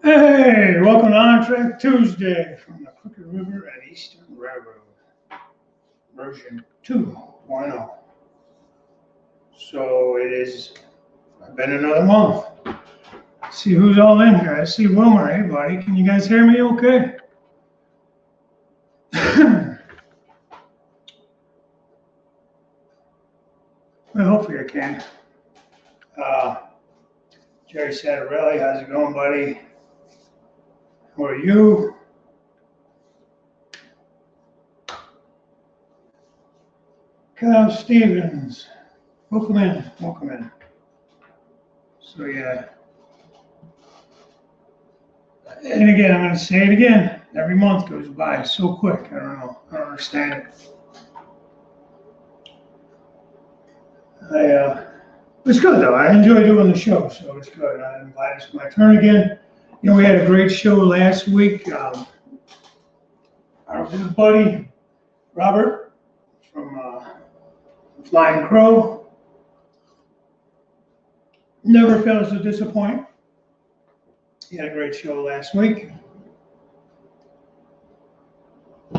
Hey, welcome to On Track Tuesday from the Crooked River and Eastern Railroad, version 2.0. So it's been another month. Let's see who's all in here. I see Wilmer. Hey, buddy, can you guys hear me okay? Well, hopefully I can. Jerry Sattarelli, how's it going, buddy? How are you? Kyle Stevens, welcome in, welcome in. So yeah, and again, I'm going to say it again. Every month goes by so quick. I don't know. I don't understand it. It's good though. I enjoy doing the show, so it's good. I'm glad it's my turn again. You know, we had a great show last week. Our good buddy Robert from Flying Crow never fails to disappoint. He had a great show last week.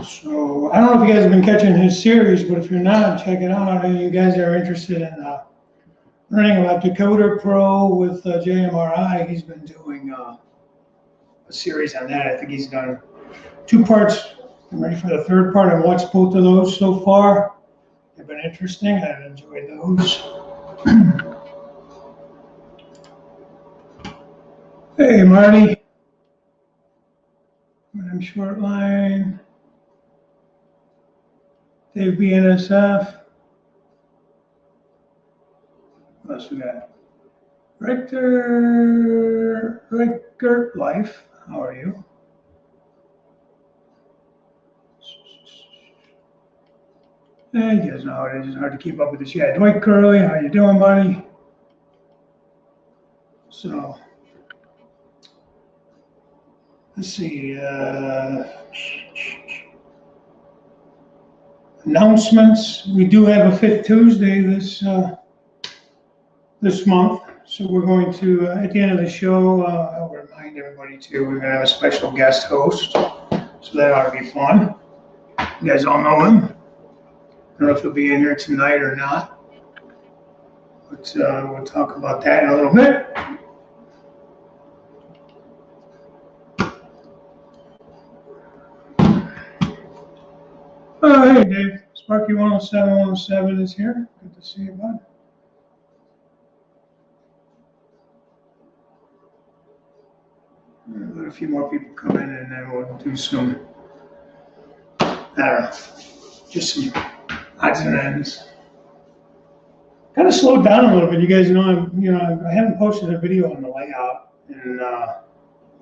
So I don't know if you guys have been catching his series, but if you're not, check it out. And you guys are interested in learning about Decoder Pro with JMRI. He's been doing a series on that. I think he's done 2 parts. I'm ready for the 3rd part. I've watched both of those so far. They've been interesting. I've enjoyed those. Hey, Marty. Madam Shortline. Dave BNSF. What else we got? Ricker Life. How are you? Yeah, you guys know how it is. It's hard to keep up with this. Yeah, Dwight Curley, how you doing, buddy? So, let's see. Announcements. We do have a 5th Tuesday this month. So we're going to, at the end of the show, I'll remind everybody too, we're going to have a special guest host. So that ought to be fun. You guys all know him. I don't know if he'll be in here tonight or not, but we'll talk about that in a little bit. Oh, hey, Dave. Sparky 107 is here. Good to see you, bud. We'll let a few more people come in, and then we'll do some, I don't know, just some odds and ends. Kind of slowed down a little bit. You guys know, I haven't posted a video on the layout in, I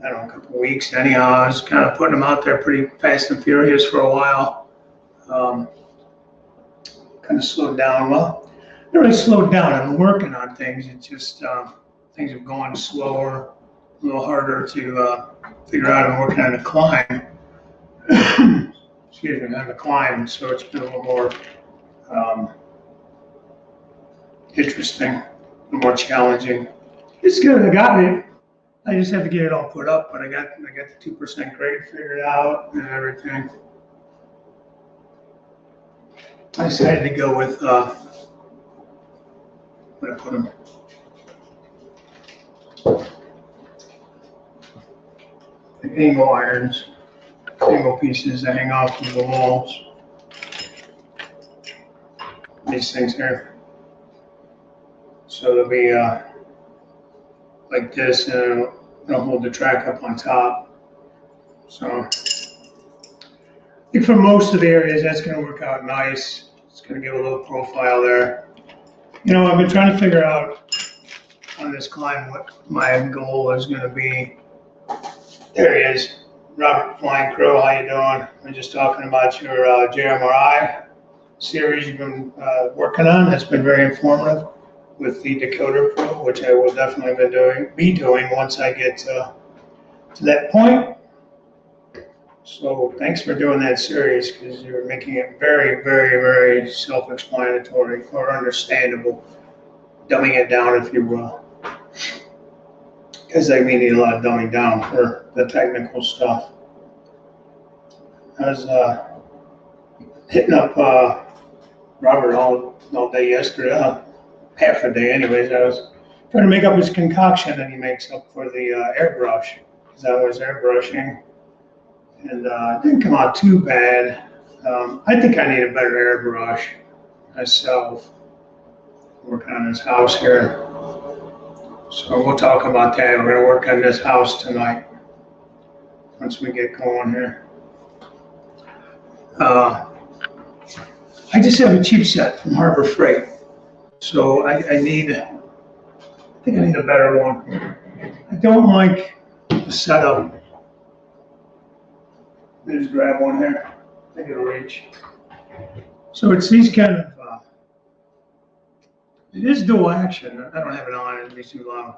don't know, a couple of weeks. Anyhow, I was kind of putting them out there pretty fast and furious for a while. Kind of slowed down. Well, not really slowed down. I've been working on things. It's just things have gone slower, a little harder to figure out. I'm working on a climb. Excuse me, on the climb, so it's been a little more interesting, a little more challenging. It's good. I got it. I just have to get it all put up, but I got the 2% grade figured out and everything. I decided to go with what I put them. The angle irons, angle pieces that hang off of the walls. These things here. So they'll be like this, and it'll hold the track up on top. So I think for most of the areas, that's going to work out nice. It's going to give a little profile there. You know, I've been trying to figure out on this climb what my goal is going to be. There he is, Robert Flying Crow. How you doing? I'm just talking about your JMRI series you've been working on. That's been very informative with the Decoder Pro, which I will definitely be doing once I get to that point. So thanks for doing that series, because you're making it very, very, very self-explanatory or understandable, dumbing it down, if you will. because they may need a lot of dumbing down for the technical stuff. I was hitting up Robert all day yesterday, half a day anyways. I was trying to make up his concoction that he makes up for the airbrush, because I was airbrushing, and it didn't come out too bad. I think I need a better airbrush myself, working on this house here. So we'll talk about that. We're gonna work on this house tonight, once we get going here. I just have a cheap set from Harbor Freight. So I think I need a better one. I don't like the setup. Let me just grab one here. I think it'll reach. So it's these kind of, it is dual action. I don't have it on, it'd be too loud.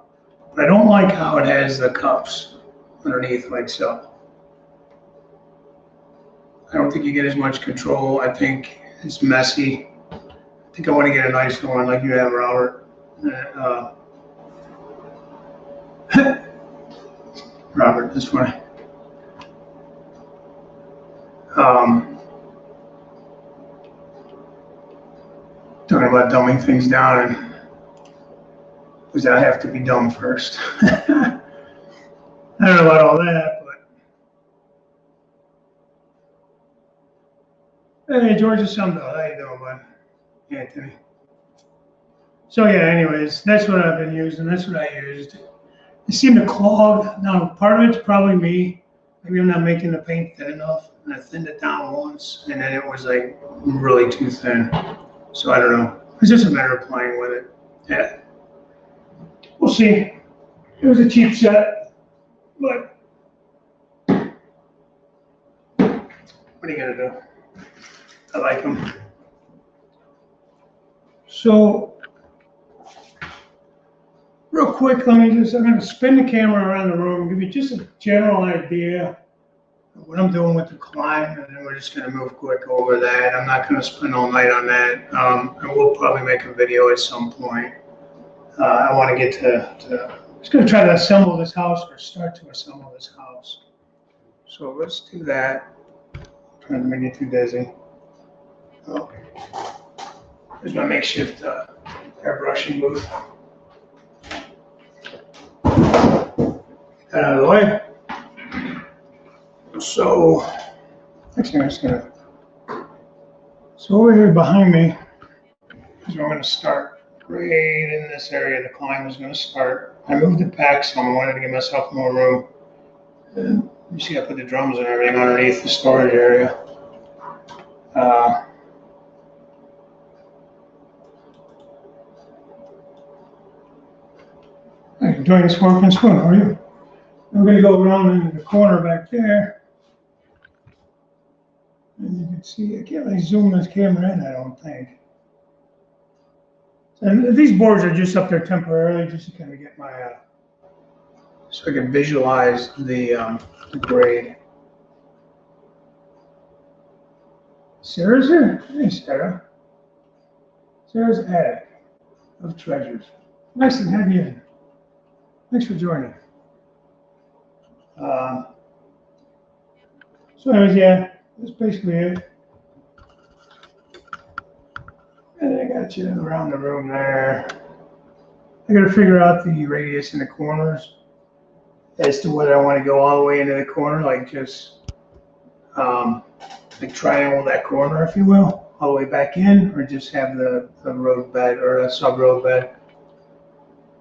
But I don't like how it has the cups underneath like so. I don't think you get as much control. I think it's messy. I think I want to get a nicer one like you have, Robert. Robert, this one. Talking about dumbing things down, and because I have to be dumb first. I don't know about all that, but hey, Georgia Sunbelt, how you doing, bud? Anthony. So yeah, anyways, that's what I've been using. That's what I used. It seemed to clog. Now, part of it's probably me. Maybe I'm not making the paint thin enough, and I thinned it down once, and then it was like really too thin. So I don't know. It's just a matter of playing with it. Yeah. We'll see. It was a cheap set, but what are you gonna do? I like them. So, real quick, I'm gonna spin the camera around the room, give you just a general idea of what I'm doing with the climb, and then we're just gonna move quick over that. I'm not gonna spend all night on that. I will probably make a video at some point. I want to get to just gonna try to assemble this house, or start to assemble this house. So let's do that. I'm trying to make it too dizzy. Okay. Here's my makeshift airbrushing booth. Get out of the way. So, actually, I'm just gonna. So over here behind me is where I'm gonna start. Right in this area, the climb is gonna start. I moved it back some. I wanted to give myself more room. And you see, I put the drums and everything underneath the storage area. I'm doing this work and spoon. How are you? We're going to go around in the corner back there. And you can see, I can't really zoom this camera in, I don't think. And these boards are just up there temporarily, just to kind of get my, so I can visualize the grade. Sarah's here. Hey, Sarah. Sarah's attic of treasures. Nice to have you in. Thanks for joining. So anyways, yeah, that's basically it. And I got you around the room there. I got to figure out the radius in the corners as to whether I want to go all the way into the corner, like just like triangle that corner, if you will, all the way back in, or just have the road bed or a sub road bed.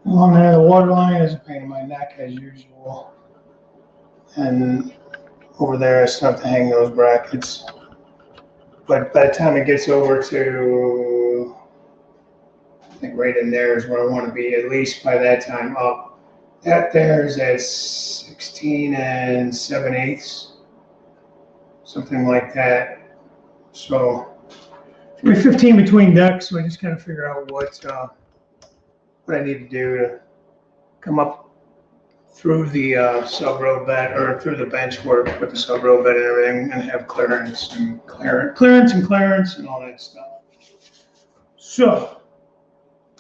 Along there, the water line is a pain in my neck as usual. And over there, I still have to hang those brackets. But by the time it gets over to, I think right in there is where I want to be, at least by that time up. That there is at 16 7/8, something like that. So, 15 between decks, so I just kind of figure out what I need to do to come up through the sub-road bed, or through the benchwork with the sub-road bed and everything, and have clearance and all that stuff. So,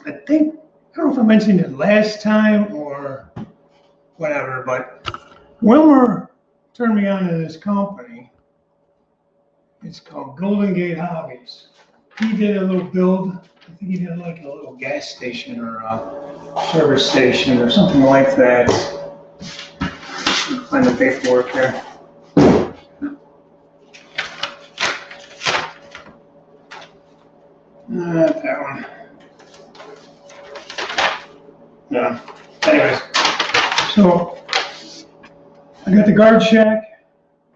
I don't know if I mentioned it last time or whatever. But Wilmer turned me on to this company. It's called Golden Gate Hobbies. He did a little build. I think he did like a little gas station or a service station or something like that. Find the paperwork there. Not that one. No. Anyways, so I got the guard shack.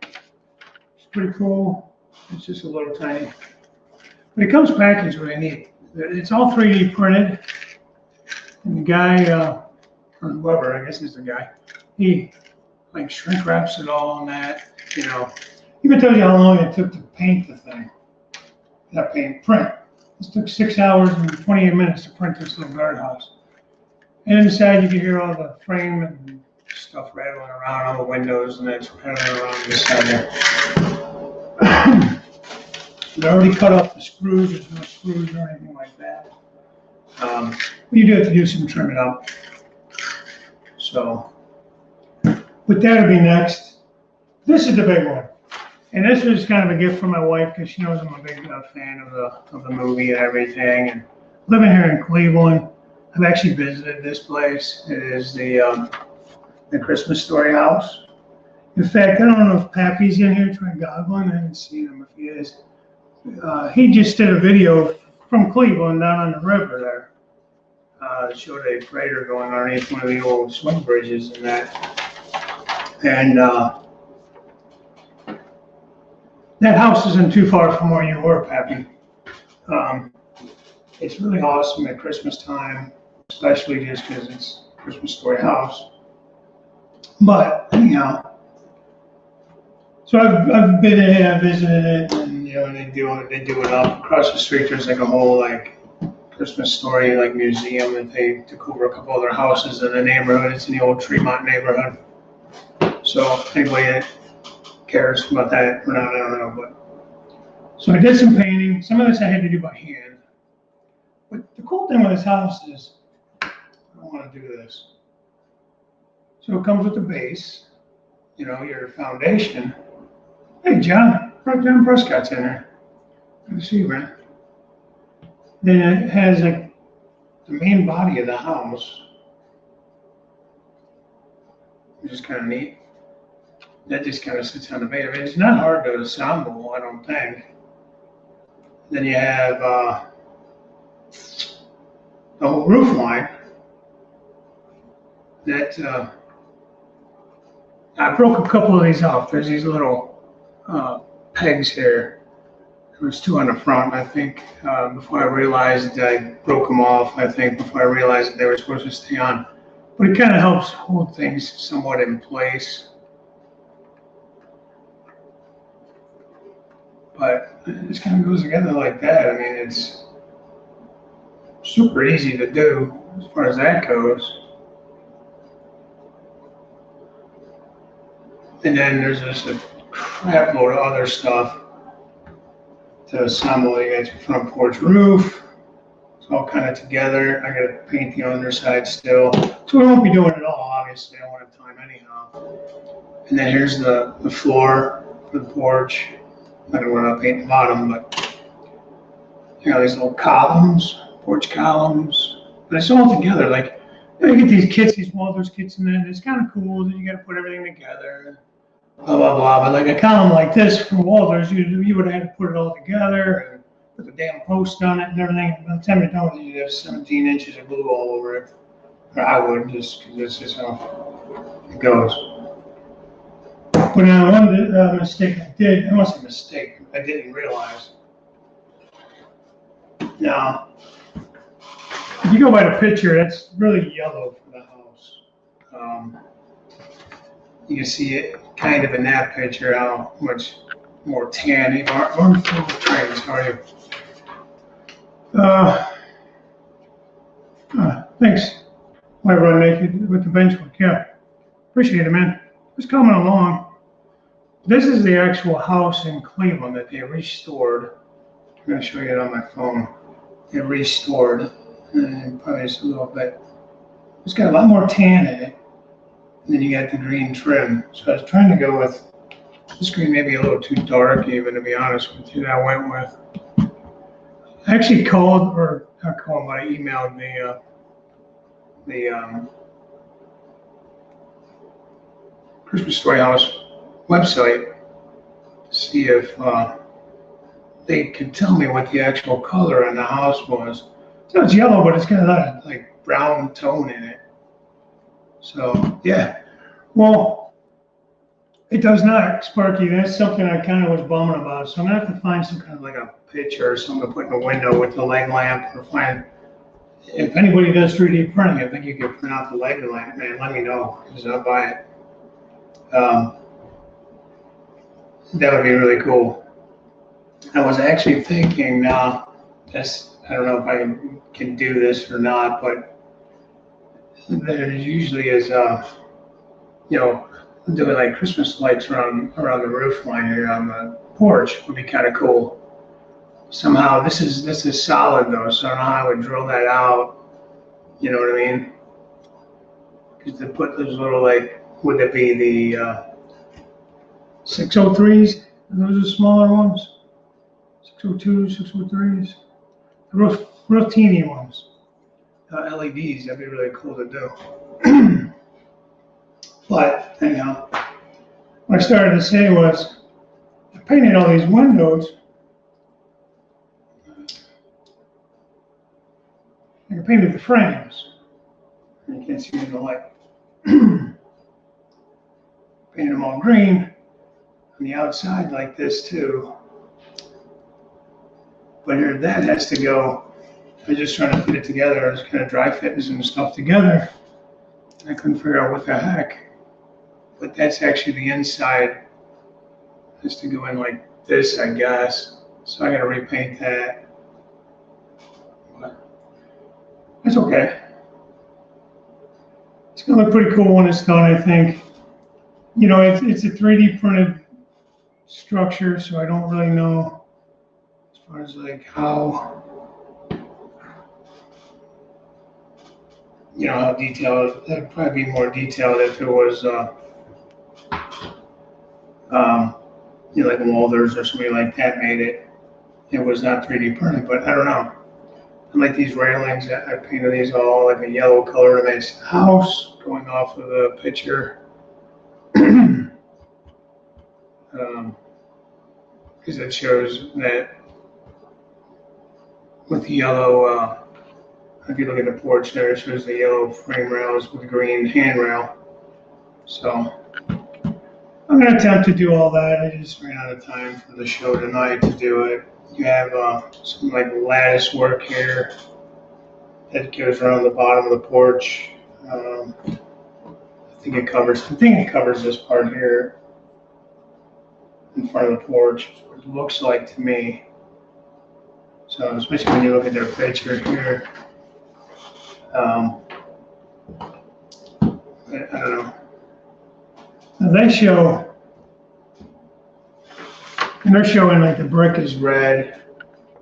It's pretty cool. It's just a little tiny. But it comes packaged really neat. It's all 3D printed. And the guy, or whoever, I guess he's the guy, he like shrink wraps it all on that, you know. Even tells you how long it took to paint the thing. Not paint, print. This took 6 hours and 28 minutes to print this little guardhouse. And inside you can hear all the frame and stuff rattling around, all the windows, and that's rattling around inside there. They already cut off the screws. There's no screws or anything like that. But you do have to do some trimming up. So, but that'll be next. This is the big one. And this was kind of a gift from my wife because she knows I'm a big fan of the movie and everything. And living here in Cleveland, I've actually visited this place. It is the Christmas Story house. In fact, I don't know if Pappy's in here trying goggling. I haven't seen him if he is. He just did a video from Cleveland down on the river there. Showed a freighter going underneath one of the old swing bridges and that. And that house isn't too far from where you were, Pappy. It's really awesome at Christmas time, especially just because it's a Christmas Story house. But anyhow, so I've been in it, I visited it, and you know, they do it up across the street. There's like a whole like Christmas Story like museum that they took over a couple other houses in the neighborhood. It's in the old Tremont neighborhood. So anybody that cares about that or not, I don't know. But so I did some painting. Some of this I had to do by hand. But the cool thing with this house is I don't want to do this. So it comes with the base, you know, your foundation. Hey, John Prescott's in there. Good to see you, man. Then it has like the main body of the house, which is kind of neat. That just kind of sits on the base. I mean, it's not hard to assemble, I don't think. Then you have the whole roof line. That I broke a couple of these off. There's these little pegs here. There was two on the front, I think, before I realized I broke them off, I think, before I realized that they were supposed to stay on. But it kind of helps hold things somewhat in place. But it just kind of goes together like that. I mean, it's super easy to do as far as that goes. And then there's just a crap load of other stuff to assemble. You got your front porch roof. It's all kind of together. I got to paint the underside still. So we won't be doing it all, obviously. I don't have time anyhow. And then here's the floor for the porch. I don't want to paint the bottom, but you know, these little columns, porch columns. But it's all together. Like, you know, you get these kits, these Walters kits, and then it's kind of cool that you got to put everything together. Blah, blah, blah. But like a column like this from Walters, you would have had to put it all together and put the damn post on it and everything. By the time you're done with it, you have 17 inches of glue all over it. Or I would, just because this is how it goes. But now, one mistake I did, it wasn't a mistake, I didn't realize. Now, if you go by the picture, that's really yellow for the house. You can see it kind of in that picture, how much more tan. Trains, how are you? Thanks. Why run naked with the benchwork? Yeah, appreciate it, man. Just coming along. This is the actual house in Cleveland that they restored. I'm going to show you it on my phone. They restored, and probably just a little bit. It's got a lot more tan in it And then you got the green trim. So I was trying to go with this green, maybe a little too dark even, to be honest with you, that I went with. I actually called, or not called, but I emailed the Christmas Story House website to see if they could tell me what the actual color on the house was. So it's yellow, but it's got a lot of like brown tone in it. So yeah, well, it does not, Sparky. That's something I kind of was bumming about. So I'm gonna have to find some kind of like a picture or something to put in the window with the leg lamp, or find, if anybody does 3D printing, I think you could print out the leg lamp, man. Let me know, because I'll buy it. That would be really cool. I was actually thinking, I don't know if I can do this or not, but there usually is, doing like Christmas lights around the roof line here on the porch would be kind of cool. Somehow this is solid though, so I don't know how I would drill that out. You know what I mean? Because to put those little, like, would it be the 603s? Those are smaller ones. 602s, 603s. The real teeny ones. LEDs, that'd be really cool to do. But anyhow, what I started to say was, I painted all these windows. I painted the frames. You can't see in the light. Painted them all green on the outside like this too. But here, that has to go. I was just trying to fit it together. I was kind of dry fitting some stuff together. I couldn't figure out what the heck. But that's actually the inside. Has to go in like this, I guess. So I got to repaint that. But it's okay. It's gonna look pretty cool when it's done, I think. You know, it's a 3D printed structure, so I don't really know as far as like how, how detailed. That'd probably be more detailed if it was, like Walters or somebody like that made it. It was not 3D printed, but I don't know. I like these railings. I painted these all like a yellow color to match the house, going off of the picture. Because it shows that with the yellow, if you look at the porch there, it shows the yellow frame rails with the green handrail. So I'm going to attempt to do all that. I just ran out of time for the show tonight to do it. You have some like lattice work here that goes around the bottom of the porch. I think it covers this part here in front of the porch. It looks like to me. So especially when you look at their picture here, I don't know. Now they show, and they're showing like the brick is red.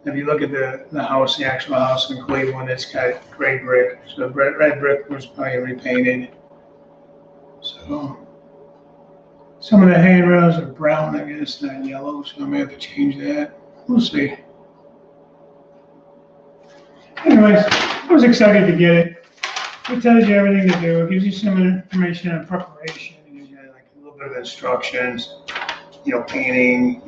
If you look at the house, the actual house in Cleveland, it's got gray brick. So the red brick was probably repainted. So some of the handrails are brown, I guess, not yellow, so I may have to change that. We'll see. Anyways, I was excited to get it. It tells you everything to do. It gives you some information on preparation. It gives you like a little bit of instructions. Painting.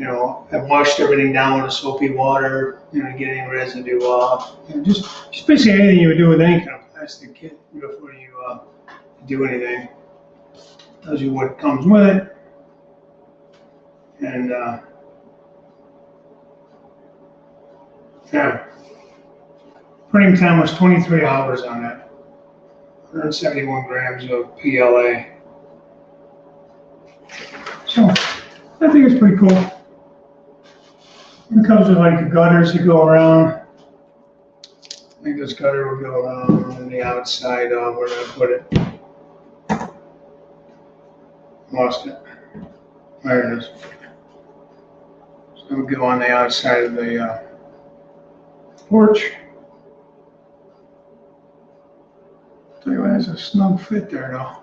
I've washed everything down with soapy water. To get any residue off. Just basically anything you would do with any kind of plastic kit before you do anything. Tells you what comes with it. And yeah, printing time was 23 hours on that. 171 grams of PLA. So I think it's pretty cool. It comes with like the gutters that go around. I think this gutter will go around on the outside of where I put it. Lost it. There it is. So it would go on the outside of the porch. Tell you what, it's a snug fit there though.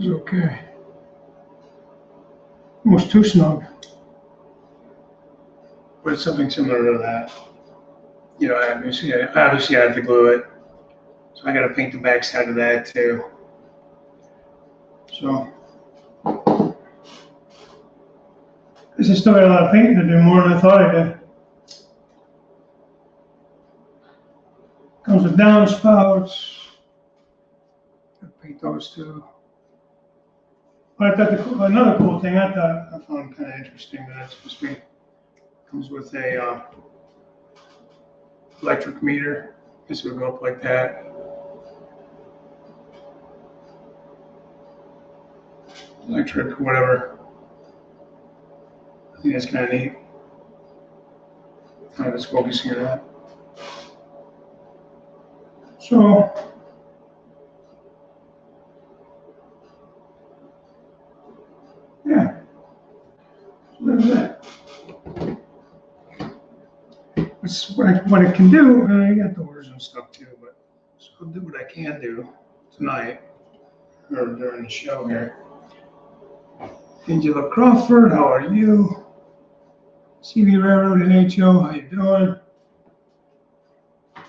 It's okay. Almost too snug. But it's something similar to that. You know, obviously I have to glue it. So I got to paint the back side of that too. So, I still got a lot of painting to do, more than I thought I did. Comes with downspouts. Gotta paint those too. But I thought another cool thing I found kind of interesting that it's supposed to be, comes with a electric meter. This would go up like that. Electric, whatever. I think that's kind of neat. Kind of just focusing on that. So, yeah. So there's that. What I can do, I got the orders and stuff too, but so I'll do what I can do tonight, or during the show here. Angela Crawford, how are you? CV Railroad and HO, how you doing?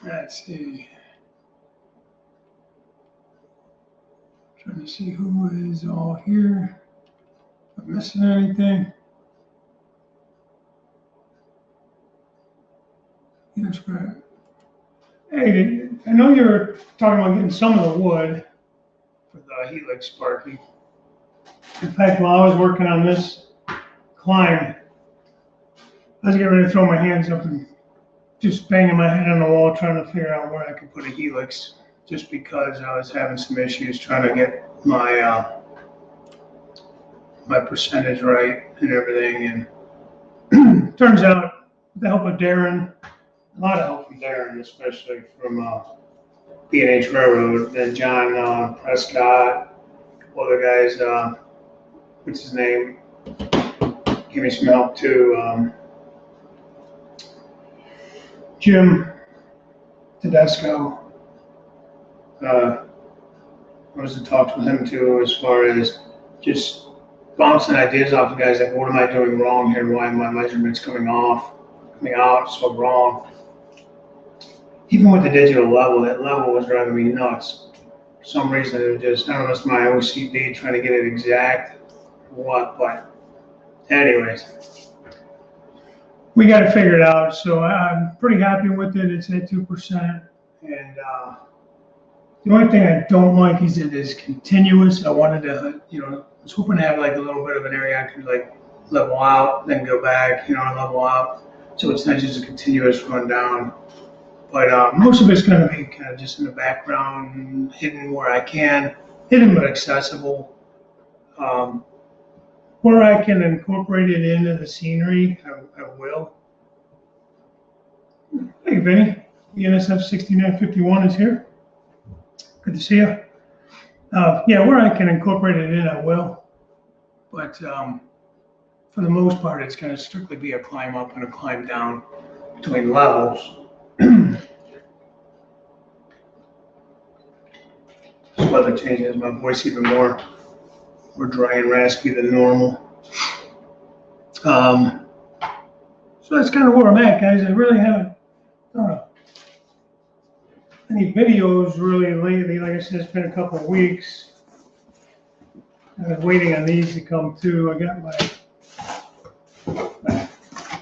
Let's see. Trying to see who is all here. Am I missing anything? That's great. Hey, I know you were talking about getting some of the wood for the helix sparking. In fact, while I was working on this climb, I was getting ready to throw my hands up and just banging my head on the wall trying to figure out where I could put a helix, just because I was having some issues trying to get my my percentage right and everything. And turns out, with the help of Darren, a lot of help from Darren, especially from BNSF Railroad, then John Prescott, other guys, what's his name, gave me some help too. Jim Tedesco, I was to talk to him too, as far as just bouncing ideas off the guys, like, what am I doing wrong here? Why are my measurements coming out so wrong? Even with the digital level, that level was driving me nuts. For some reason, it was just, I don't know if it's my OCD trying to get it exact or what, but anyways, we got to figure it out. So I'm pretty happy with it. It's at 2%. And the only thing I don't like is it is continuous. I wanted to, I was hoping to have like a little bit of an area I could like level out, then go back, level out. So it's not just a continuous run down. But most of it's going to be kind of just in the background, hidden where I can, hidden but accessible. Where I can incorporate it into the scenery, I will. Hey, Vinny, BNSF 6951 is here. Good to see you. Yeah, where I can incorporate it in, I will. But for the most part, it's going to strictly be a climb up and a climb down between levels. This weather changes my voice even more dry and raspy than normal. So that's kind of where I'm at, guys. I really haven't done any videos really lately. Like I said, it's been a couple of weeks. I was waiting on these to come through. I got my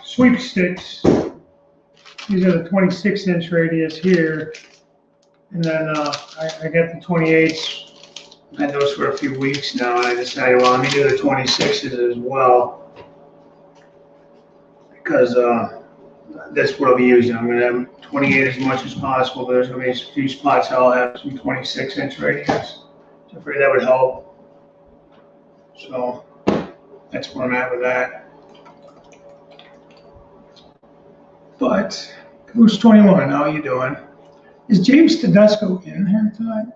sweepsticks. These are the 26-inch radius here. And then I got the 28s. I had those for a few weeks now, and I decided, well, let me do the 26s as well, because that's what I'll be using. I'm going to have 28 as much as possible, but there's going to be a few spots I'll have some 26-inch radius. So I figured that would help. So that's where I'm at with that. But Goose 21, how are you doing? Is James Tedesco in here tonight?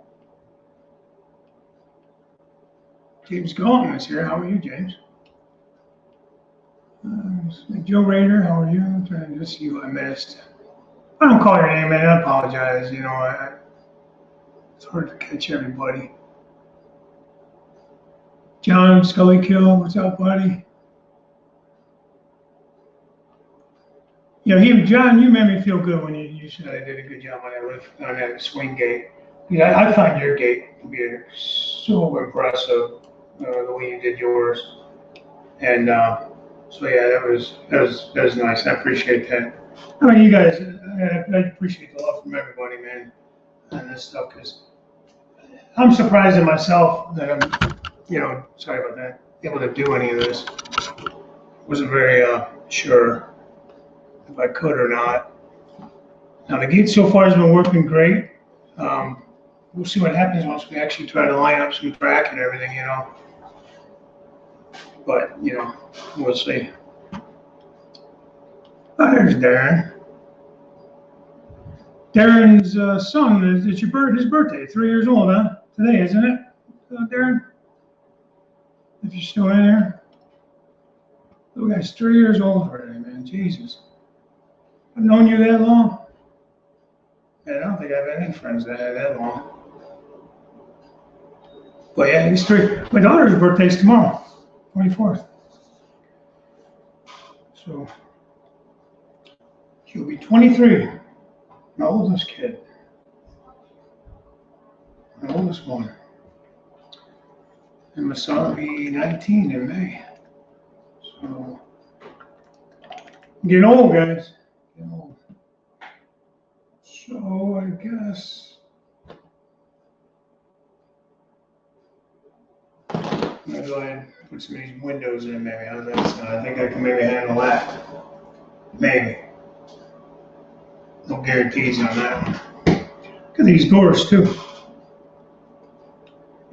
James Galton is here. How are you, James? Joe Rader, how are you? I'm trying to see who I missed. I don't call your name, man. I apologize. It's hard to catch everybody. John Scully Kill, what's up, buddy? You know, John, you made me feel good when you said I did a good job on that swing gate. Yeah, I find your gate to be so impressive, the way you did yours. And so yeah, that was nice. I appreciate that. I mean, you guys, I appreciate the love from everybody, man, on this stuff, because I'm surprised in myself that I'm, you know, sorry about that, able to do any of this. Wasn't very sure if I could or not. Now the gate so far has been working great. We'll see what happens once we actually try to line up some track and everything, you know. But, you know, we'll see. Oh, there's Darren. Darren's son, it's his birthday, 3 years old, huh? Today, isn't it, Darren? If you're still in there. Little guy's 3 years old already, man, Jesus. I've known you that long? Man, I don't think I have any friends that had that long. But yeah, he's 3. My daughter's birthday's tomorrow, 24th. So she'll be 23. My oldest kid. My oldest one. And my son will be 19 in May. So getting old, guys. Getting old. So I guess I'm gonna go ahead and put some of these windows in, maybe. How's that sound? I think I can maybe handle that. Maybe. No guarantees on that one. Look at these doors too.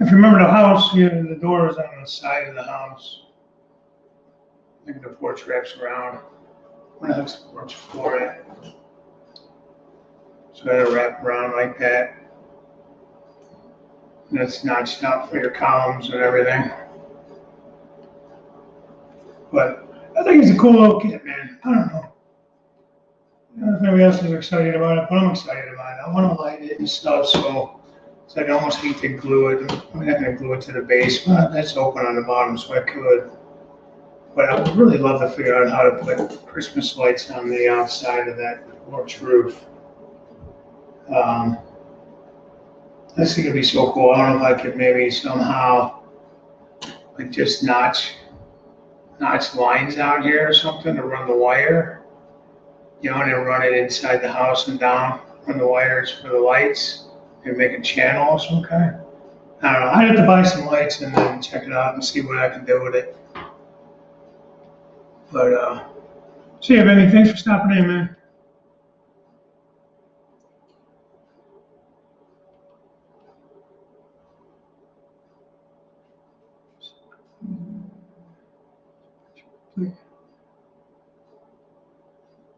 If you remember the house, you know, the door is on the side of the house. Look at the porch wraps around. Where the heck's the porch floor at? So I gotta wrap around like that. And that's notched out for your columns and everything. But I think it's a cool little kit, man. I don't know. I don't know if anybody else is excited about it, but I'm excited about it. I want to light it and stuff, so it's like I almost hate to glue it. I'm not going to glue it to the base. Well, that's open on the bottom, so I could. But I would really love to figure out how to put Christmas lights on the outside of that porch roof. This thing would be so cool. I don't know if I could maybe somehow like just notch lines out here or something to run the wire. You know, and then run it inside the house and down, run the wires for the lights, and make a channel of some kind. I don't know. I'd have to buy some lights and then check it out and see what I can do with it. But, see you, Vinny. Thanks for stopping in, man.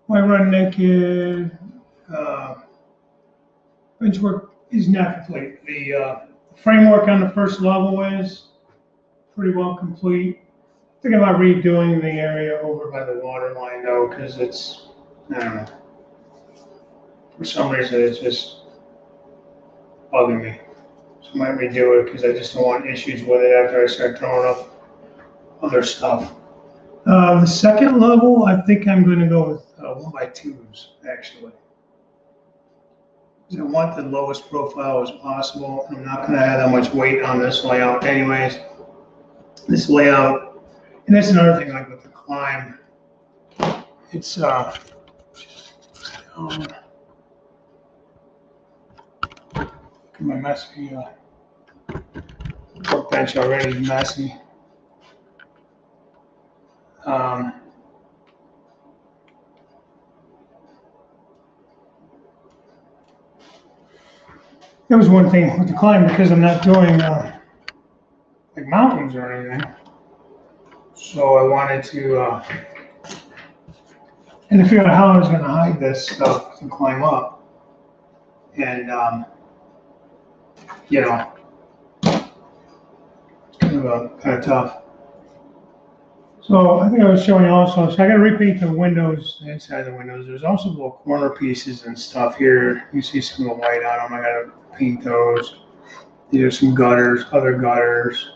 Why run naked? Benchwork is not complete. The framework on the first level is pretty well complete. Thinking about redoing the area over by the water line though, because it's, I don't know. For some reason, it's just bugging me. So I might redo it because I just don't want issues with it after I start throwing up other stuff. The second level, I think I'm going to go with 1x2s, actually. I want the lowest profile as possible. I'm not going to have that much weight on this layout anyways. This layout, and that's another thing, like with the climb, it's, look at my messy workbench already is messy. That was one thing with the climb, because I'm not doing like mountains or anything. So I wanted to figure out how I was going to hide this stuff to climb up. And, you know, it's kind of tough. So I think I was showing you also, so I got to repaint the windows, the inside of the windows. There's also little corner pieces and stuff here. You see some of the white on them. I got to paint those. These are some gutters, other gutters.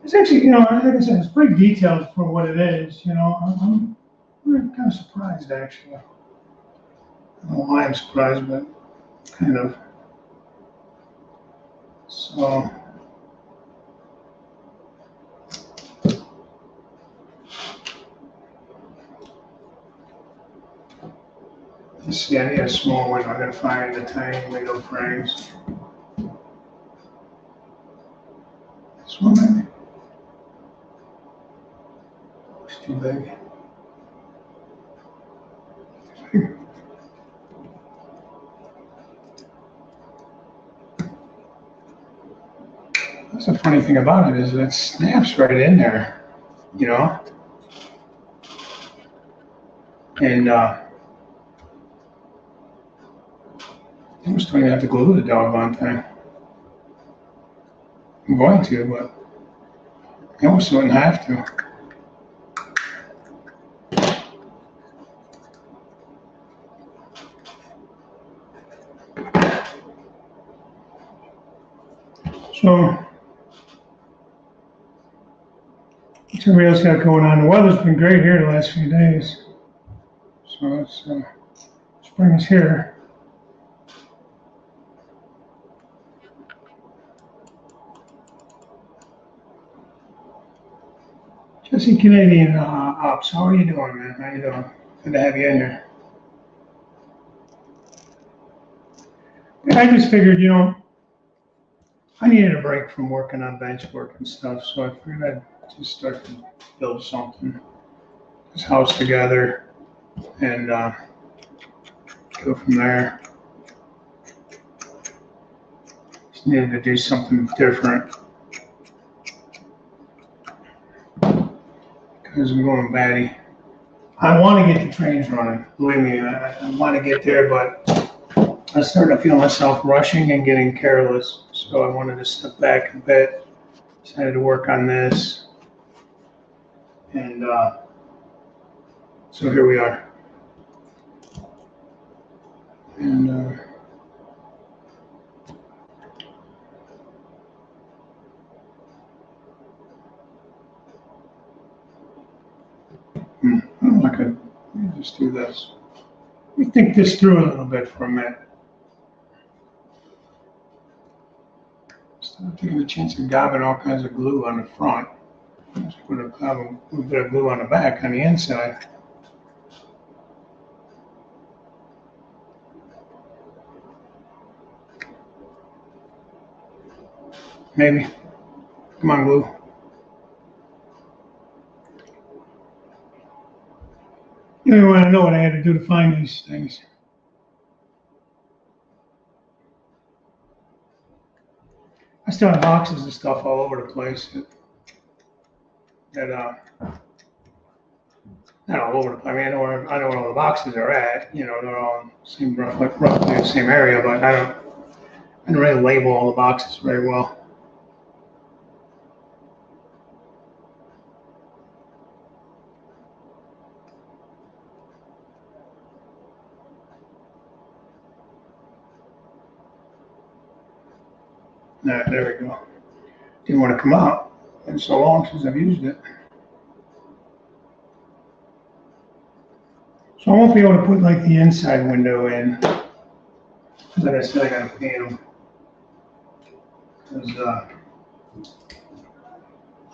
It's actually, you know, like I said, it's pretty detailed for what it is. You know, I'm kind of surprised actually. I don't know why I'm surprised, but kind of. So. Let's see, I need a small window. I'm going to find the tiny window frames. This one, maybe? It's too big. That's the funny thing about it is it snaps right in there, you know? And I almost don't even have to glue the doggone thing. I'm going to, but I almost wouldn't have to. So, what's everybody else got going on? The weather's been great here the last few days. So it's spring is here. Jesse Canadian Ops, how are you doing, man? How you doing? Good to have you in here. Yeah, I just figured, you know, I needed a break from working on benchwork and stuff, so I figured I'd just start to build something, this house together, and go from there. Just needed to do something different because I'm going batty. I want to get the trains running. Believe me, I want to get there, but I started to feel myself rushing and getting careless. So I wanted to step back a bit. Decided to work on this, and so here we are. And I could just do this. Let me think this through a little bit for a minute. Instead of taking the chance of gobbing all kinds of glue on the front, just put a little bit of glue on the back, on the inside. Maybe. Come on, glue. You don't want to know what I had to do to find these things. I still have boxes of stuff all over the place that not all over the place. I mean, I know where all the boxes are at. You know, they're all in roughly the same area, but I don't really label all the boxes very well. There we go. Didn't want to come out. It's been so long since I've used it. So I won't be able to put like the inside window in. Like I said, I gotta paint them. Because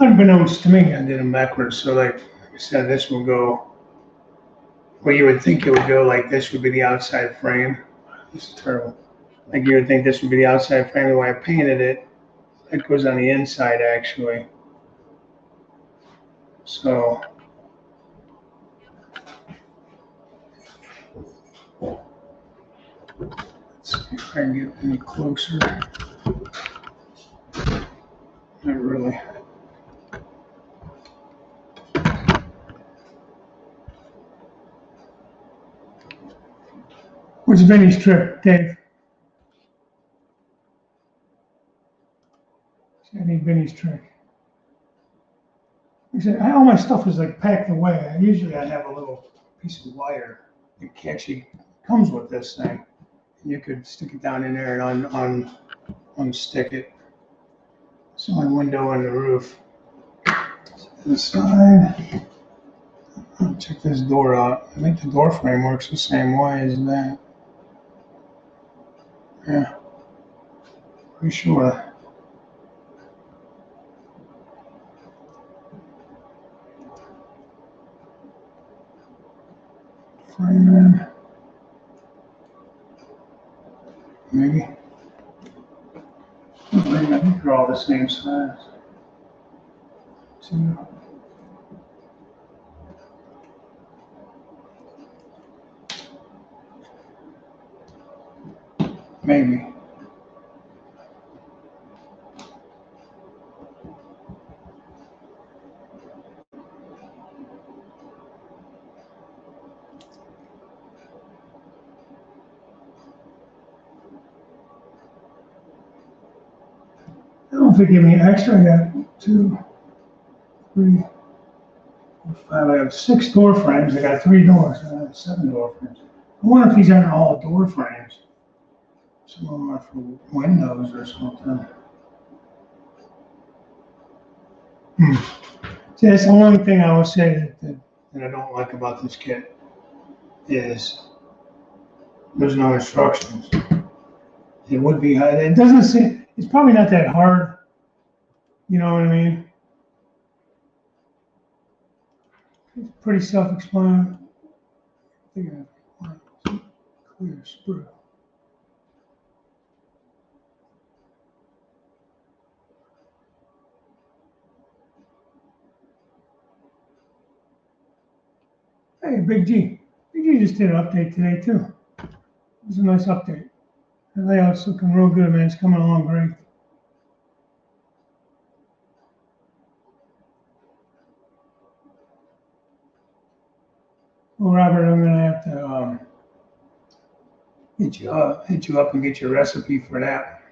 unbeknownst to me, I did them backwards. So like I said, this will go where you would think it would go. Like this would be the outside frame. This is terrible. Like you would think this would be the outside frame. The way I painted it, it goes on the inside actually. So let's see if I can get any closer. Not really. What's Vinnys trick, Dave? I need Vinnys trick. He said, all my stuff is like packed away. Usually I have a little piece of wire that actually comes with this thing. You could stick it down in there and unstick it. It's the only window on the roof. to the side. Check this door out. I think the door frame works the same way as that. Yeah, pretty sure. Frame in. Maybe. I think they're all the same size. 2. Maybe. I don't know if they give me extra. I got 2, 3, 4, 5. I have 6 door frames. I got 3 doors. I have 7 door frames. I wonder if these aren't all door frames. Some of them are for windows or something. See, that's the only thing I would say that I don't like about this kit is there's no instructions. It would be, it doesn't seem, it's probably not that hard. You know what I mean? It's pretty self-explanatory. Clear sprue. Hey, Big G. Big G just did an update today, too. It was a nice update. The layout's looking real good, man. It's coming along great. Well, Robert, I'm going to have to hit you up and get your recipe for that.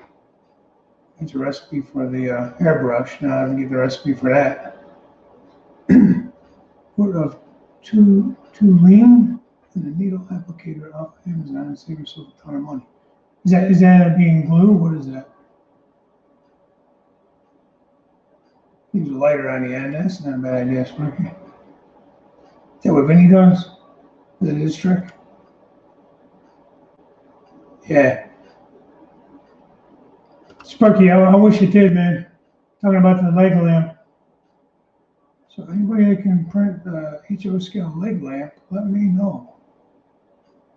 Get your recipe for the airbrush. Now I have to get the recipe for that. Quart of toluene and a needle applicator off Amazon and save yourself a ton of money. Is that being glue? What is that? Use a lighter on the end. That's not a bad idea, Sparky. Is that what Vinny does? Is that his trick? Yeah. Sparky, I wish it did, man. Talking about the leg lamp. So anybody that can print the Nscale leg lamp, let me know.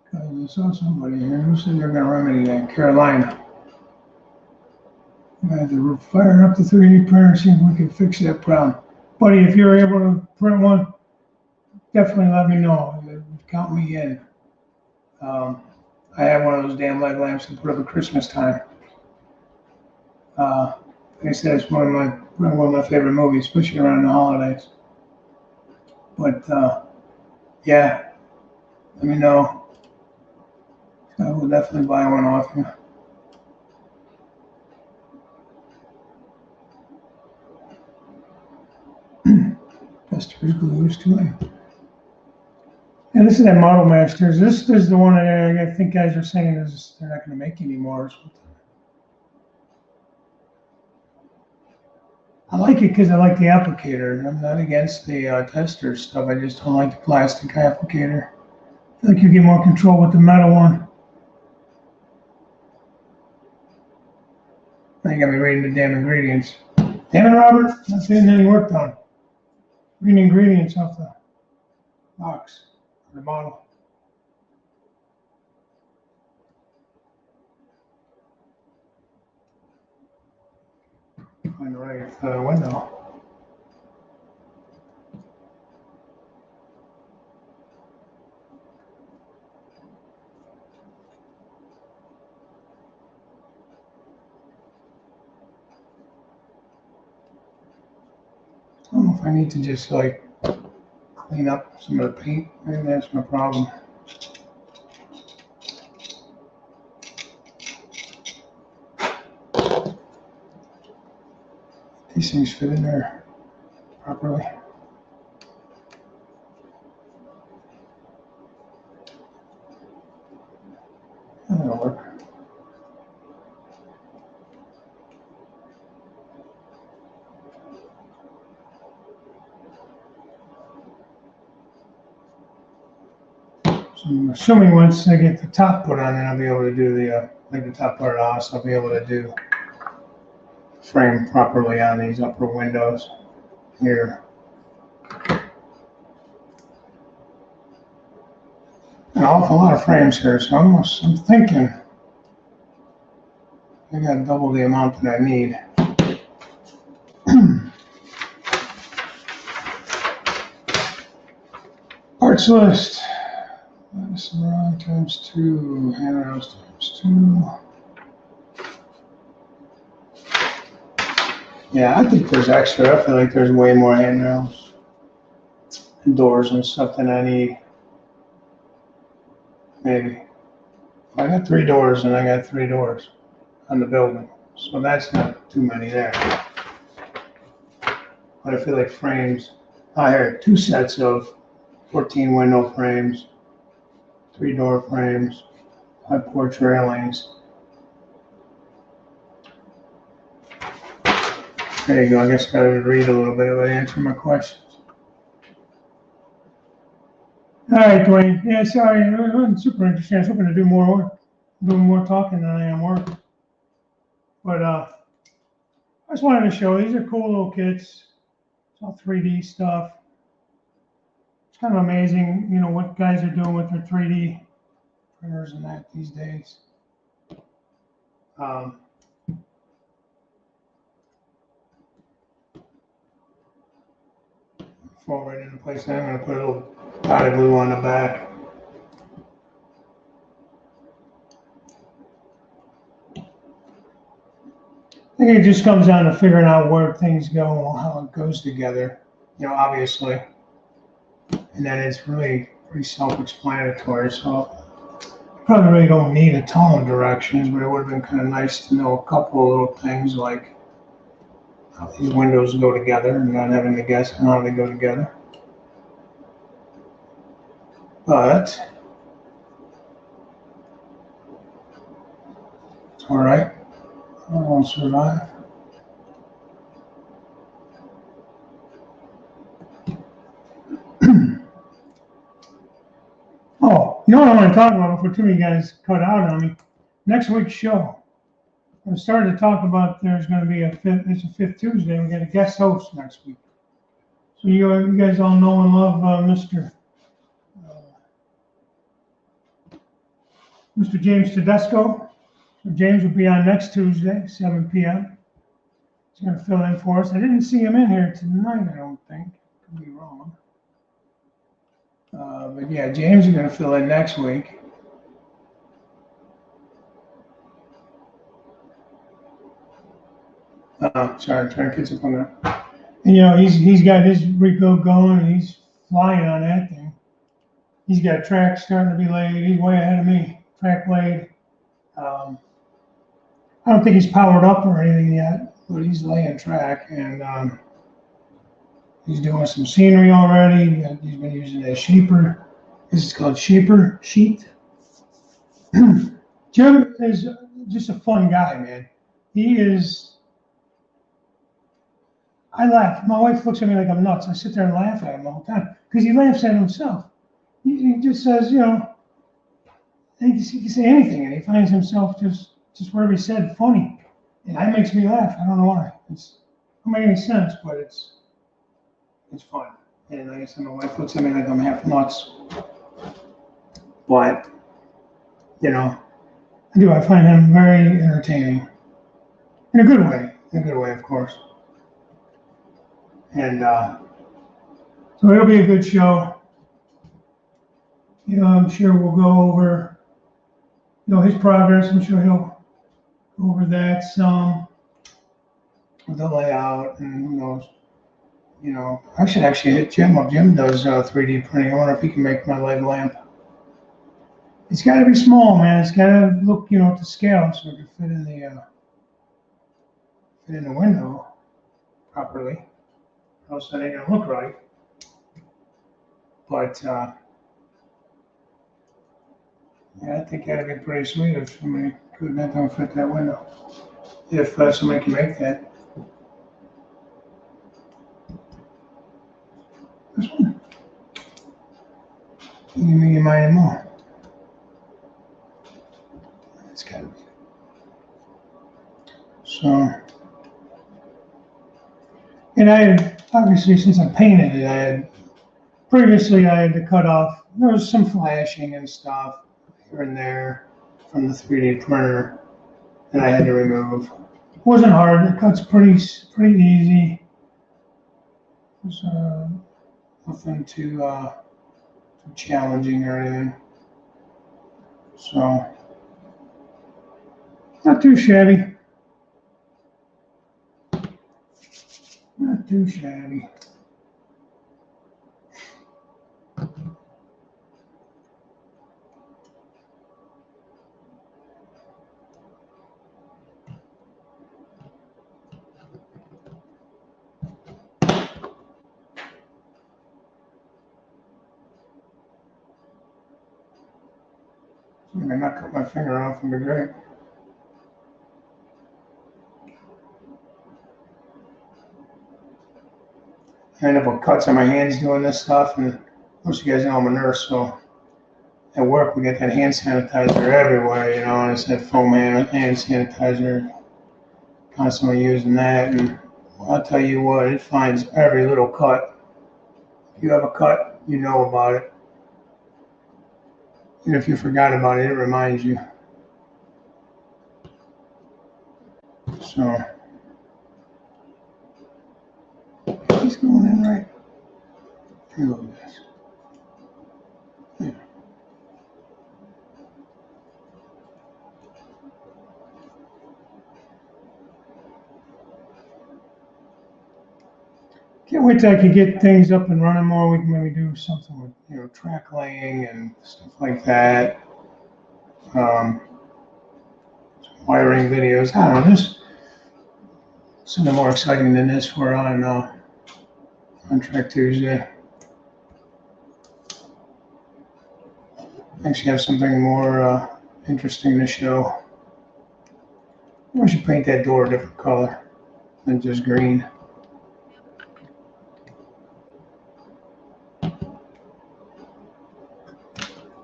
Because I saw somebody here who said they're going to remedy that in Carolina. I had to fire up the 3D printer and see if we could fix that problem. Buddy, if you're able to print one, definitely let me know. Count me in. I have one of those damn leg lamps to put up at Christmas time. Like I said, it's one of my favorite movies, especially around the holidays. But yeah, let me know. I will definitely buy one off you. Customer's glue is too late. And this is that Model Masters. This is the one that I think guys are saying is they're not going to make anymore or something. I like it because I like the applicator. I'm not against the tester stuff. I just don't like the plastic applicator. I feel like you get more control with the metal one. Now you got me reading the damn ingredients. Damn it, Robert. Not getting any work done. Reading ingredients off the box, or the bottle. Find the right window. I don't know if I need to just like clean up some of the paint. Maybe that's my problem. These things fit in there properly. That'll work. So I'm assuming once I get the top put on, then I'll be able to do the, like the top part of the house, I'll be able to do frame properly on these upper windows here. An awful lot of frames here, so I'm thinking I got double the amount that I need. Parts list. This around times 2, handrails times 2. Yeah, I think there's extra. I feel like there's way more handrails and doors and stuff than I need. Maybe. I got 3 doors and I got 3 doors on the building, so that's not too many there. But I feel like frames. I had 2 sets of 14 window frames, 3 door frames, 5 porch railings. There you go. I guess I gotta read a little bit of it, answer my questions. All right, Dwayne. Yeah, sorry. It wasn't super interesting. I was hoping to do more work, doing more talking than I am work. But I just wanted to show these are cool little kits. It's all 3D stuff. It's kind of amazing, you know, what guys are doing with their 3D printers and that these days. Fall right into place. Now I'm going to put a little dotted glue on the back. I think it just comes down to figuring out where things go, how it goes together, you know, obviously. And then it's really pretty self-explanatory. So probably really don't need a ton of directions, but it would have been kind of nice to know a couple of little things like how these windows go together and not having to guess how they go together. But it's all right. I won't survive. Oh, you know what I want to talk about before too many guys cut out on me? Next week's show. I started to talk about there's going to be it's a 5th Tuesday. We got a guest host next week. So you guys all know and love Mr. James Tedesco. So James will be on next Tuesday, 7 p.m. He's going to fill in for us. I didn't see him in here tonight, I don't think. Could be wrong. But yeah, James is going to fill in next week. Sorry, I'm trying to catch up on that. And you know, he's got his rebuild going, and he's flying on that thing. He's got tracks starting to be laid. He's way ahead of me. Track laid. I don't think he's powered up or anything yet, but he's laying track, and he's doing some scenery already. He's been using a sheeper. This is called sheeper sheet. Jim is just a fun guy, man. He is. I laugh. My wife looks at me like I'm nuts. I sit there and laugh at him all the time because he laughs at himself. He just says, you know, he can say anything, and he finds himself just whatever he said funny, and that makes me laugh. I don't know why. It don't make any sense, but it's fun. And like I said, my wife looks at me like I'm half nuts, but you know, I find him very entertaining in a good way, of course. And so it'll be a good show. You know, I'm sure we'll go over, you know, his progress. I'm sure he'll go over that some, the layout, and who knows. You know, I should actually hit Jim up. Jim does 3D printing. I wonder if he can make my leg lamp. It's got to be small, man. It's got to look, you know, to scale so it can fit in the window properly. Else that ain't gonna look right. But yeah, I think that'd be pretty sweet if somebody could make them fit that window. If somebody can make that. This one. Give me your mind more. So, and I had, obviously, since I painted it, previously I had to cut off, there was some flashing and stuff here and there from the 3D printer that I had to remove. It wasn't hard, it cuts pretty easy. It was nothing too challenging or anything. So, not too shabby. Not too shabby. I may not cut my finger off, it'd be great. I end up with cuts on my hands doing this stuff, and most of you guys know I'm a nurse, so at work we get that hand sanitizer everywhere, you know, and it's that foam hand sanitizer, constantly using that, and I'll tell you what, it finds every little cut. If you have a cut, you know about it. And if you forgot about it, it reminds you. So, he's going in right. Here, look at this. Yeah. Can't wait till I can get things up and running more. We can maybe do something with, you know, track laying and stuff like that. Wiring videos. I don't know, just something more exciting than this for on Track Tuesday. Actually have something more interesting to show. I should paint that door a different color than just green.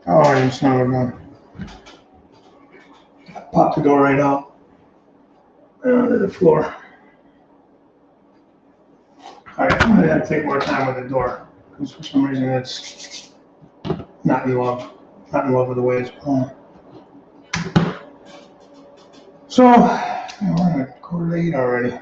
Oh, I am son of a gun. Pop the door right out. Right onto the floor. Alright, I'm gonna have to take more time with the door, because for some reason it's not in love with the way it's going. So, we're at 7:45 already.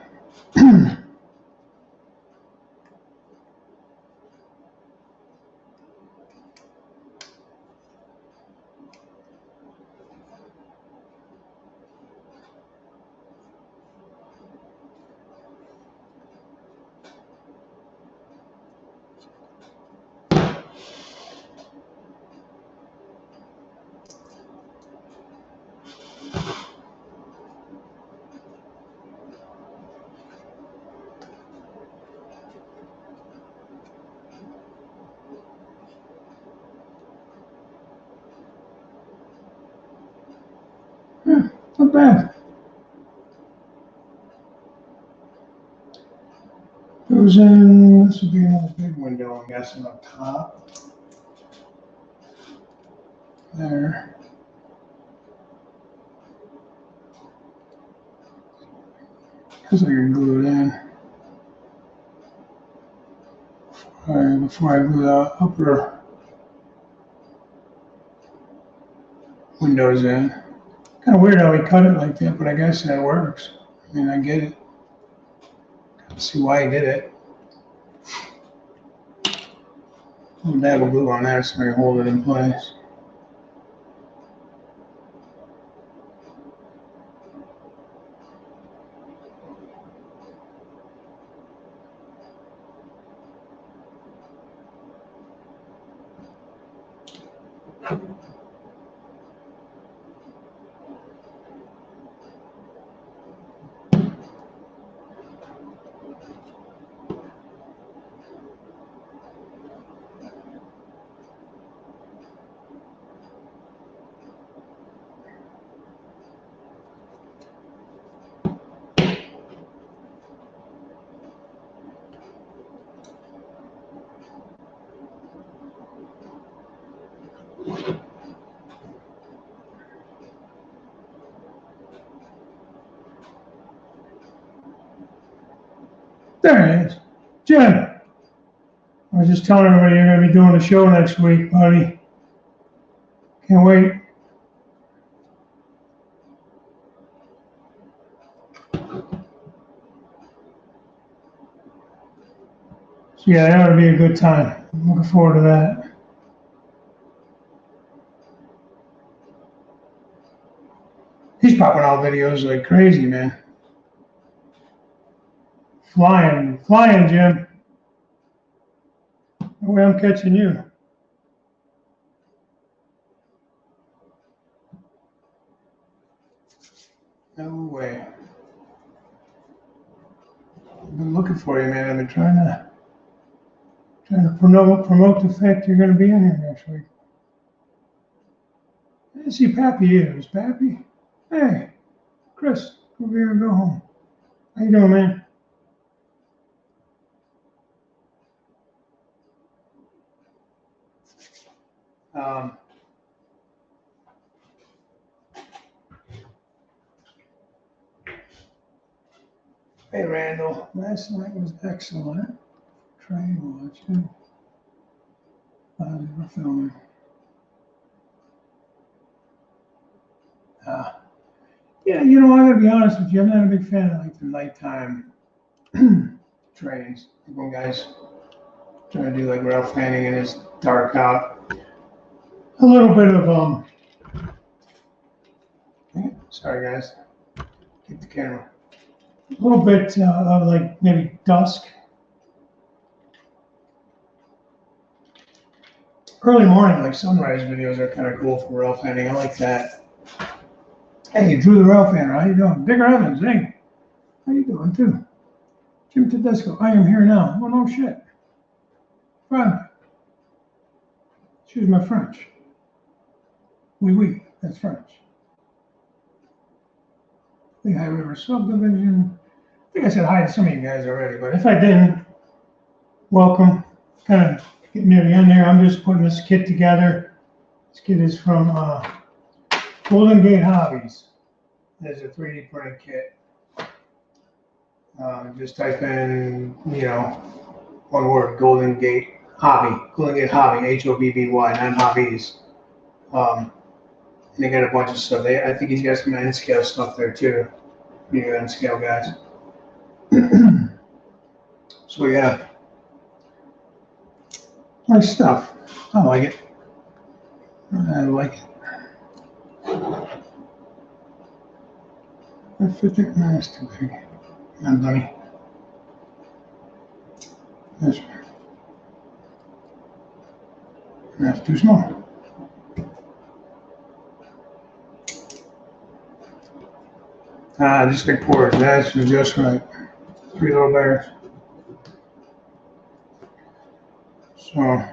Not bad. Goes in, this would be another big window, I'm guessing, up top. There. Because I can glue it in. Before I glue the upper windows in. Kind of weird how he cut it like that, but I guess that works. I mean, I get it. I see why he did it. A little dab of glue on that so I can hold it in place. There it is. Jim, I was just telling everybody you're going to be doing a show next week, buddy. Can't wait. So yeah, that would be a good time. I'm looking forward to that. He's popping out videos like crazy, man. Flying, Jim. The way I'm catching you. No way. I've been looking for you, man. I've been trying to promote the fact you're going to be in here next week. I didn't see Pappy either. Is Pappy? Hey, Chris, go over here and go home. How you doing, man? Hey, Randall. Last night was excellent. Train watching. We're filming. Yeah, you know, I gotta be honest with you. I'm not a big fan of like the nighttime trains. When guys try to do like rail fanning and it's dark out. A little bit of sorry guys, keep the camera. A little bit of like maybe dusk. Early morning, like sunrise videos are kind of cool for rail fanning. I like that. Hey, you drew the rail fanner. How you doing? Digger Evans, hey. How you doing too? Jim Tedesco, I am here now. Oh no shit. Fine. Excuse my French. Oui, that's French. Lehigh River Subdivision. I think I said hi to some of you guys already, but if I didn't, welcome. Kind of getting near the end here. I'm just putting this kit together. This kit is from Golden Gate Hobbies. There's a 3D printing kit. Just type in, you know, one word, Golden Gate Hobby. Golden Gate Hobby, Hobby, not hobbies. And they got a bunch of stuff. I think he's got some Nscale stuff there too. You Nscale guys. So yeah, nice stuff. I like it. I like it. I think that's too big. Not dummy. This one. That's too small. Just like ports. That's just right. 3 little bears. So.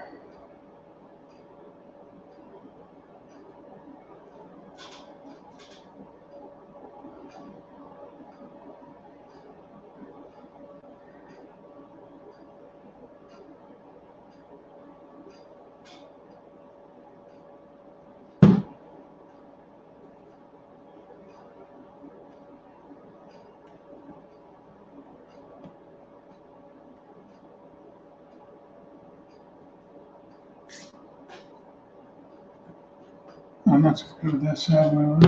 I'm not so good with that side wheel.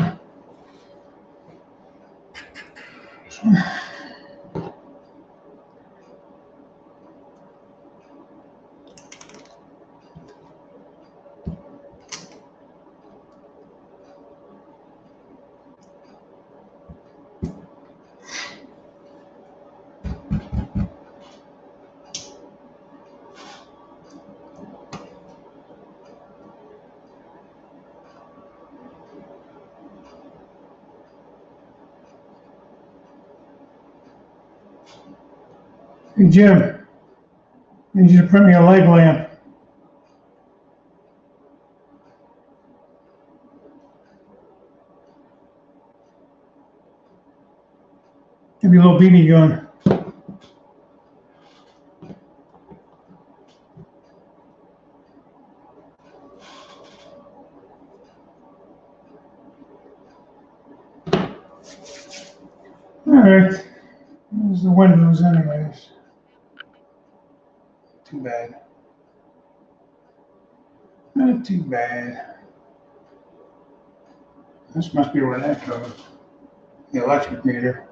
Hey Jim, I need you to print me a leg lamp. Give you a little BB gun. All right, there's the windows anyways. too bad. Not too bad. This must be where that goes. The electric meter.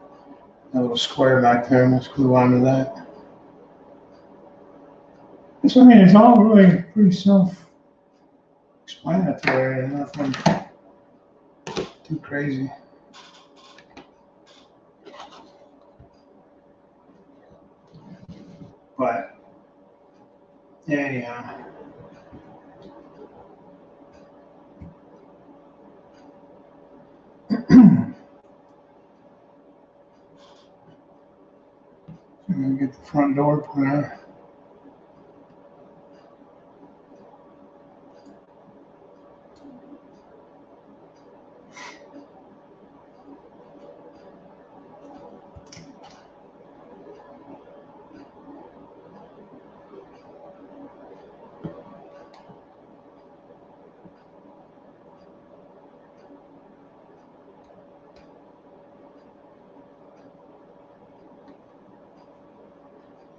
That little square back there, must glue onto that. So, I mean, it's all really pretty self-explanatory and nothing too crazy. But, anyhow. I'm going to get the front door put on.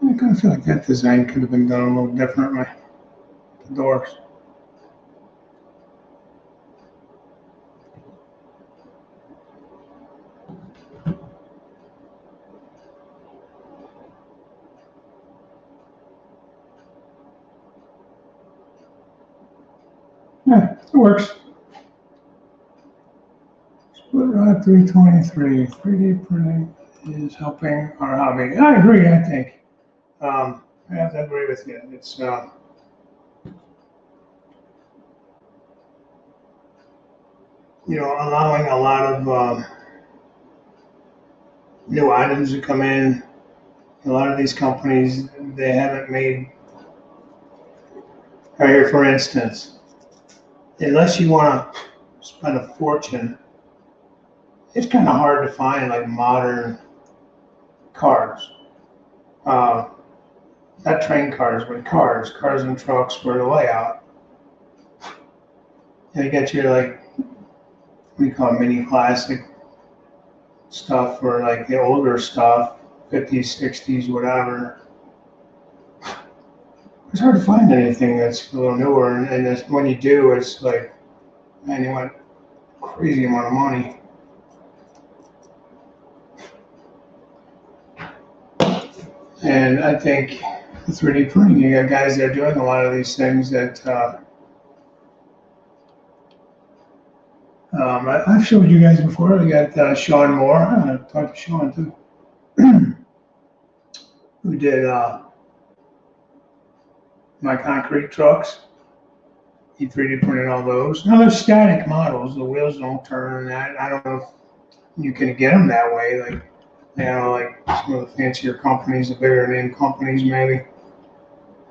I kind of feel like that design could have been done a little differently. The doors. Yeah, it works. Split rod 323. 3D printing is helping our hobby. I agree, I think. I have to agree with you. It's allowing a lot of new items to come in. A lot of these companies, they haven't made. Right here, for instance, unless you want to spend a fortune, it's kind of hard to find like modern cars. Not train cars, but cars and trucks for the layout. And you get your like, what do you call it, mini classic stuff for like the older stuff, 50s, 60s, whatever. It's hard to find anything that's a little newer, and when you do, it's like, man, you want a crazy amount of money. And I think the 3D printing, you got guys that are doing a lot of these things that I've showed you guys before. We got Sean Moore. I'm going to talk to Sean too, who did my concrete trucks. He 3D printed all those. Now they're static models. The wheels don't turn and that. I don't know if you can get them that way. Like, like some of the fancier companies, the bigger name companies maybe,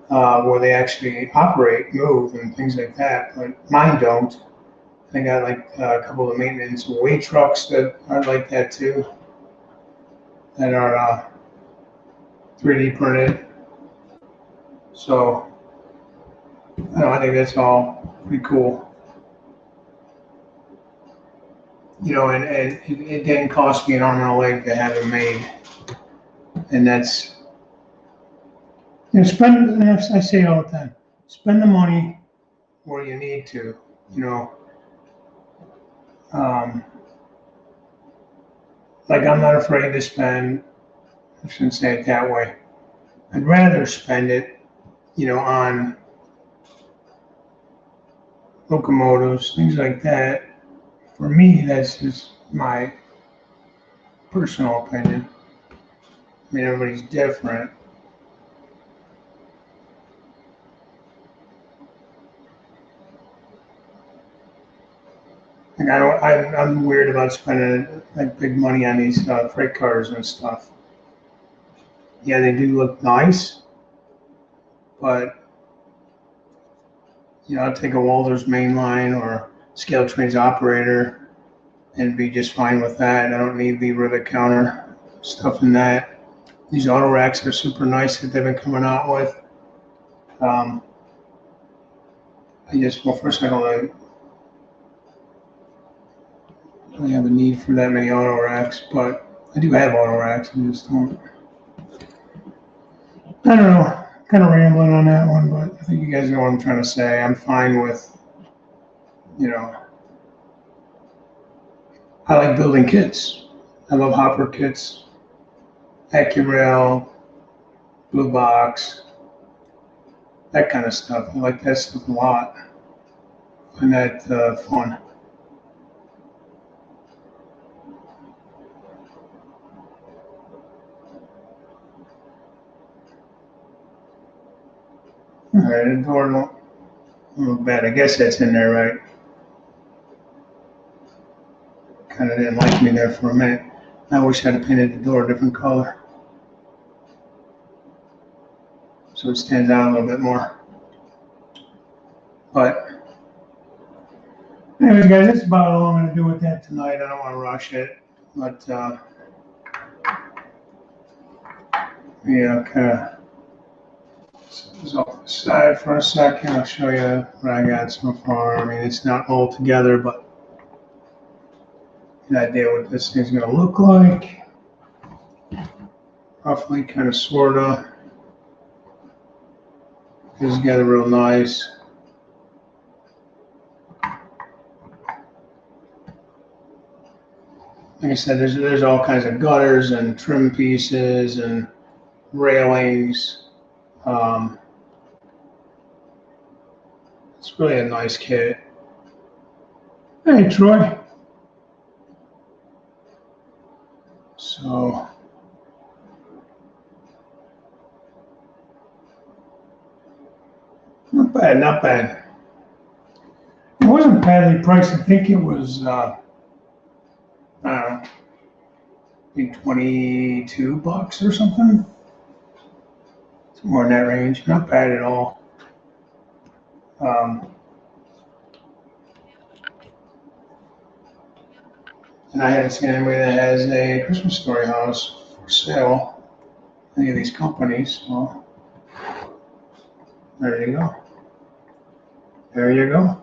where they actually operate, move, and things like that. But mine don't. I got like a couple of maintenance weight trucks that are like that too, that are 3D printed. So, I think that's all pretty cool. And it didn't cost me an arm and a leg to have it made. And that's, I say it all the time, spend the money where you need to, like I'm not afraid to spend, I shouldn't say it that way. I'd rather spend it, on locomotives, things like that. For me, that's just my personal opinion. I mean, everybody's different. Like I'm weird about spending like big money on these freight cars and stuff. Yeah, they do look nice, but I'll take a Walther's mainline or scale trains operator and be just fine with that. I don't need the rivet counter stuff in that. These auto racks are super nice that they've been coming out with. First I don't really have a need for that many auto racks, but I do have auto racks. I just don't. I don't know. kind of rambling on that one, but I think you guys know what I'm trying to say. I'm fine with, I like building kits. I love hopper kits, AccuRail, Blue Box, that kind of stuff. I like that stuff a lot. I find that fun. All right, the door don't look bad. I guess that's in there, right? Kind of didn't like me there for a minute. I wish I'd have painted the door a different color, so it stands out a little bit more. But anyways, guys, that's about all I'm going to do with that tonight. I don't want to rush it, but yeah, kind of this off the side for a second. I'll show you what I got so far. I mean, it's not all together, but an idea what this thing's going to look like. Roughly, kind of, sort of. It's got a real nice. Like I said, there's all kinds of gutters and trim pieces and railings. It's really a nice kit. Hey, Troy. So, not bad, not bad. It wasn't badly priced. I think it was, I don't know, I think $22 or something. Somewhere in that range. Not bad at all. And I haven't seen anybody that has a Christmas Story house for sale. Any of these companies. Well, there you go. There you go.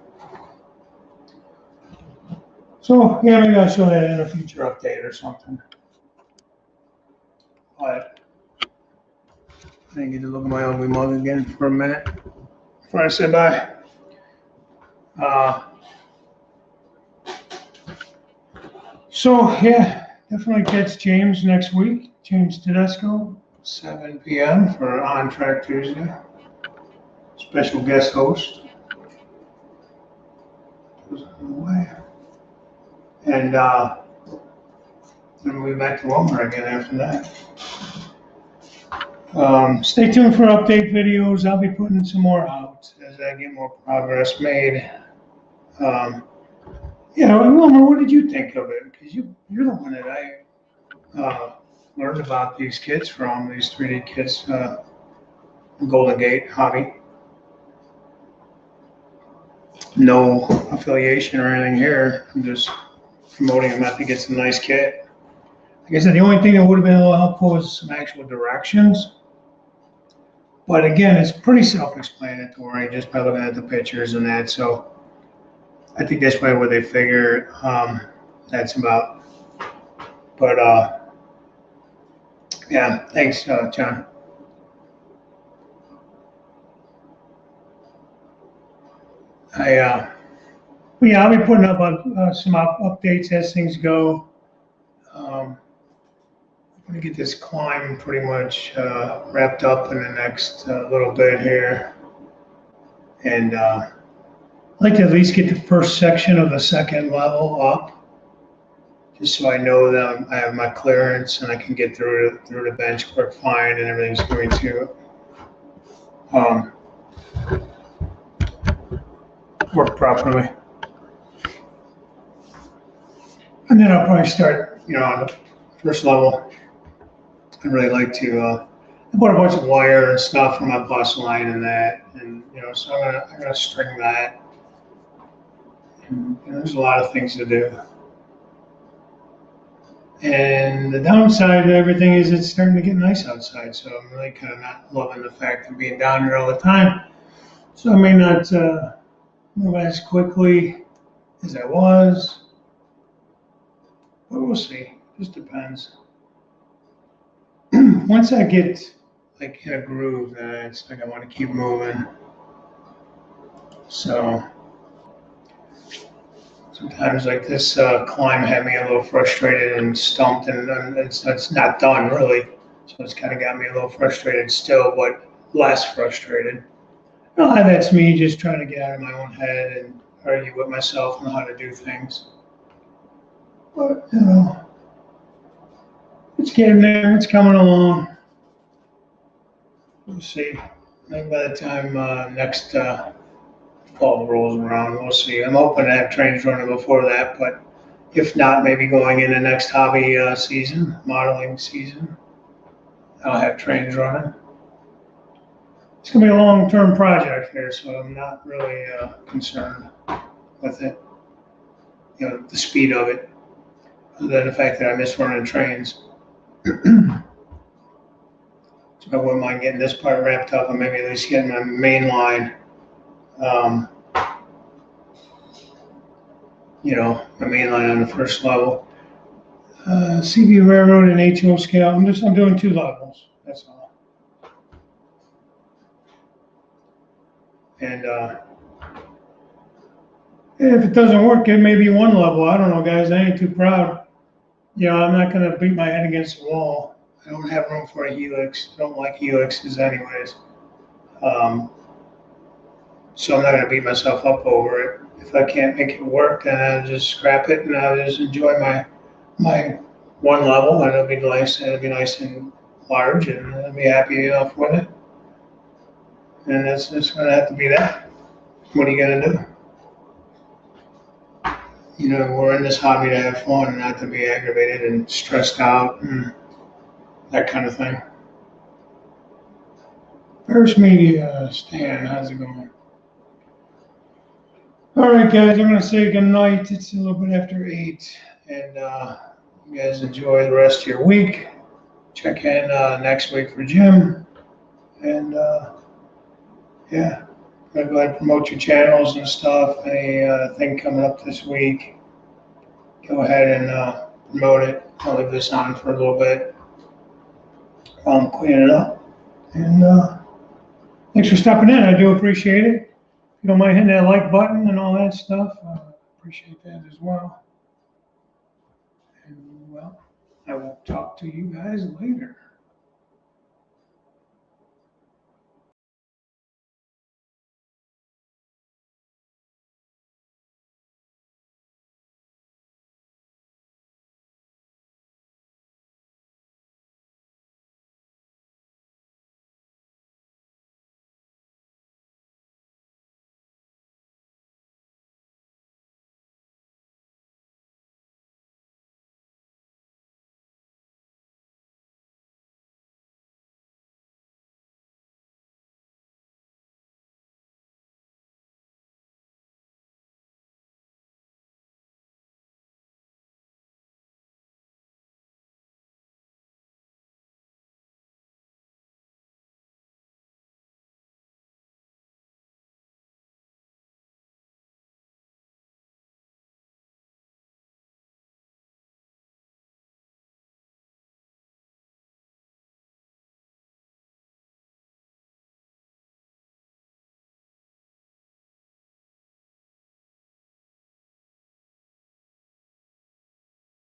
So, yeah, maybe I'll show that in a future update or something. But I get to look at my ugly mug again for a minute before I say bye. So, yeah, definitely catch James next week. James Tedesco, 7 p.m. for On Track Tuesday. Special guest host. And then we'll be back to Walmart again after that. Stay tuned for update videos. I'll be putting some more out as I get more progress made. Yeah, Wilmer, what did you think of it? Because you're the one that I learned about these kits from, these 3D kits, Golden Gate Hobby. No affiliation or anything here. I'm just promoting them. I think it's a nice kit. Like I said, the only thing that would have been a little helpful was some actual directions. But again, it's pretty self-explanatory just by looking at the pictures and that. So I think that's probably what they figure that's about. But yeah, thanks, John. Yeah, I'll be putting up some updates as things go. I'm gonna get this climb pretty much wrapped up in the next little bit here, and I'd like to at least get the first section of the second level up, just so I know that I have my clearance and I can get through the benchwork fine and everything's going to work properly. And then I'll probably start, on the first level. I'd really like to, I bought a bunch of wire and stuff for my bus line and that, and so I'm gonna string that. And, there's a lot of things to do. And the downside of everything is it's starting to get nice outside, so I'm really kind of not loving the fact of being down here all the time. So I may not move as quickly as I was, but we'll see. Just depends. Once I get like in a groove, and it's like I want to keep moving. So sometimes like this climb had me a little frustrated and stumped, and it's not done really. So it's kind of got me a little frustrated still, but less frustrated. No, that's me just trying to get out of my own head and argue with myself on how to do things. But, you know, it's getting there, it's coming along. We'll see. Maybe by the time next fall rolls around, we'll see. I'm hoping to have trains running before that, but if not, maybe going into next hobby season, modeling season, I'll have trains running. It's going to be a long-term project here, so I'm not really concerned with it. You know, the speed of it, other than the fact that I miss running trains. So I wouldn't mind getting this part wrapped up and maybe at least getting my main line, you know, my main line on the first level. CV Railroad and HO scale. I'm doing 2 levels. That's all. And if it doesn't work, it may be 1 level. I don't know, guys. I ain't too proud. You know, I'm not going to beat my head against the wall. I don't have room for a helix. I don't like helixes anyways. So I'm not going to beat myself up over it. If I can't make it work, then I'll just scrap it and I'll just enjoy my 1 level, and it'll be nice. It'll be nice and large, and I'll be happy enough with it. And that's just going to have to be that. What are you going to do? You know, we're in this hobby to have fun, not to be aggravated and stressed out and that kind of thing. First Media, Stan, how's it going? All right, guys, I'm going to say good night. It's a little bit after 8, and you guys enjoy the rest of your week. Check in next week for Jim, and yeah, I'm going to go ahead and promote your channels and stuff. Anything coming up this week, go ahead and promote it. I'll leave this on for a little bit while I'm cleaning it up. And thanks for stopping in. I do appreciate it. If you don't mind hitting that like button and all that stuff, I appreciate that as well. And well, I will talk to you guys later.